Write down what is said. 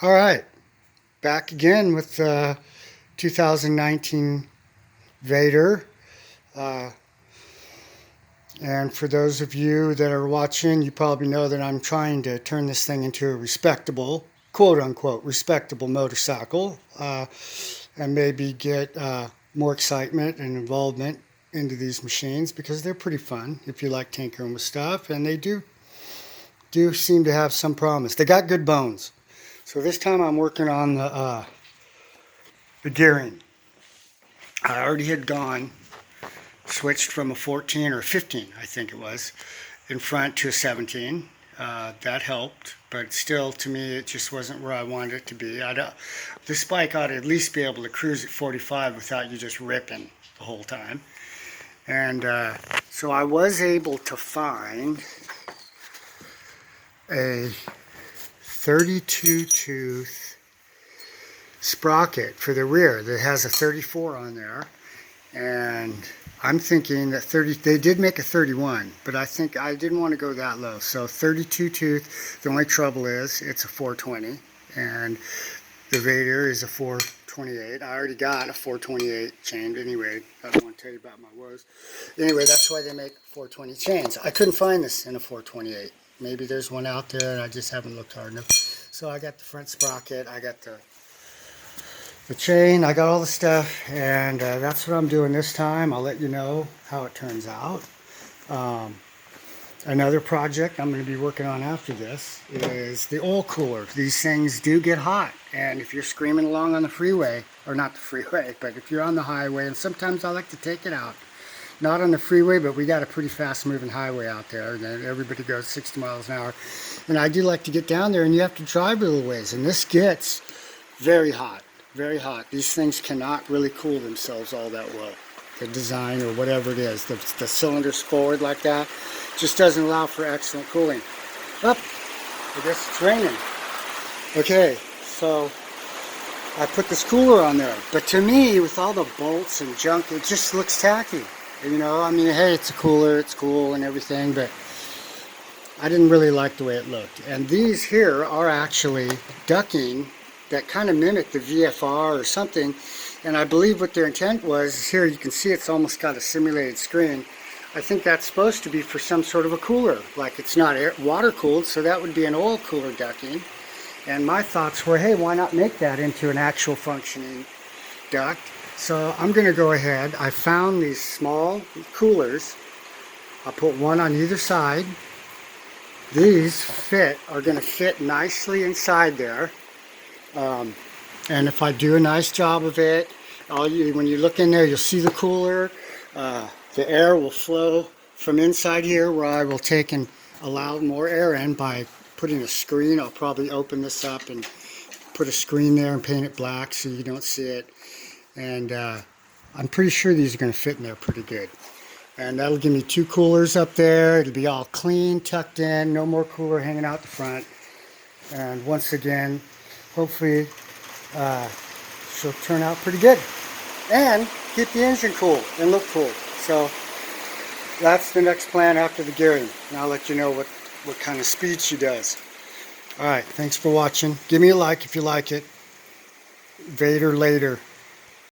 All right, back again with 2019 Vader. Uh, and for those of you that are watching, you probably know that I'm trying to turn this thing into a respectable, quote unquote, respectable motorcycle, and maybe get more excitement and involvement into these machines because they're pretty fun if you like tinkering with stuff, and they do seem to have some promise. They got good bones. So this time I'm working on the gearing. I already had switched from a 14 or 15, I think it was, in front to a 17. That helped, but still, to me, it just wasn't where I wanted it to be. This bike ought to at least be able to cruise at 45 without you just ripping the whole time. And so I was able to find a 32 tooth sprocket for the rear that has a 34 on there, and I'm thinking that they did make a 31, but I think I didn't want to go that low. So 32 tooth. The only trouble is it's a 420, and the Vader is a 428. I already got a 428 chain anyway. I don't want to tell you about my woes. Anyway, that's why they make 420 chains. I couldn't find this in a 428. Maybe there's one out there and I just haven't looked hard enough. So I got the front sprocket, I got the chain, I got all the stuff, and that's what I'm doing this time. I'll let you know how it turns out. Another project I'm going to be working on after this is the oil cooler. These things do get hot, and if you're screaming along on the freeway, or not the freeway, but if you're on the highway, and sometimes I like to take it out. Not on the freeway, but we got a pretty fast moving highway out there, and everybody goes 60 miles an hour. And I do like to get down there, and you have to drive a little ways, and this gets very hot. Very hot. These things cannot really cool themselves all that well. The design or whatever it is, the cylinders forward like that, just doesn't allow for excellent cooling. Up, I guess it's raining. Okay, so I put this cooler on there, but to me, with all the bolts and junk, it just looks tacky. You know, I mean, hey, it's a cooler, it's cool and everything, but I didn't really like the way it looked. And these here are actually ducking that kind of mimic the VFR or something, and I believe what their intent was, here you can see it's almost got a simulated screen. I think that's supposed to be for some sort of a cooler, like it's not water cooled, so that would be an oil cooler ducting. And my thoughts were, hey, why not make that into an actual functioning duct? So I'm going to go ahead. I found these small coolers. I'll put one on either side. These are going to fit nicely inside there. And if I do a nice job of it, when you look in there, you'll see the cooler. The air will flow from inside here, where I will take and allow more air in by putting a screen. I'll probably open this up and put a screen there and paint it black so you don't see it. And I'm pretty sure these are going to fit in there pretty good. And that'll give me two coolers up there. It'll be all clean, tucked in, no more cooler hanging out the front. And once again, hopefully she'll turn out pretty good and keep the engine cool and look cool. So that's the next plan after the gearing, and I'll let you know what kind of speed she does. Alright, thanks for watching. Give me a like if you like it. Vader later.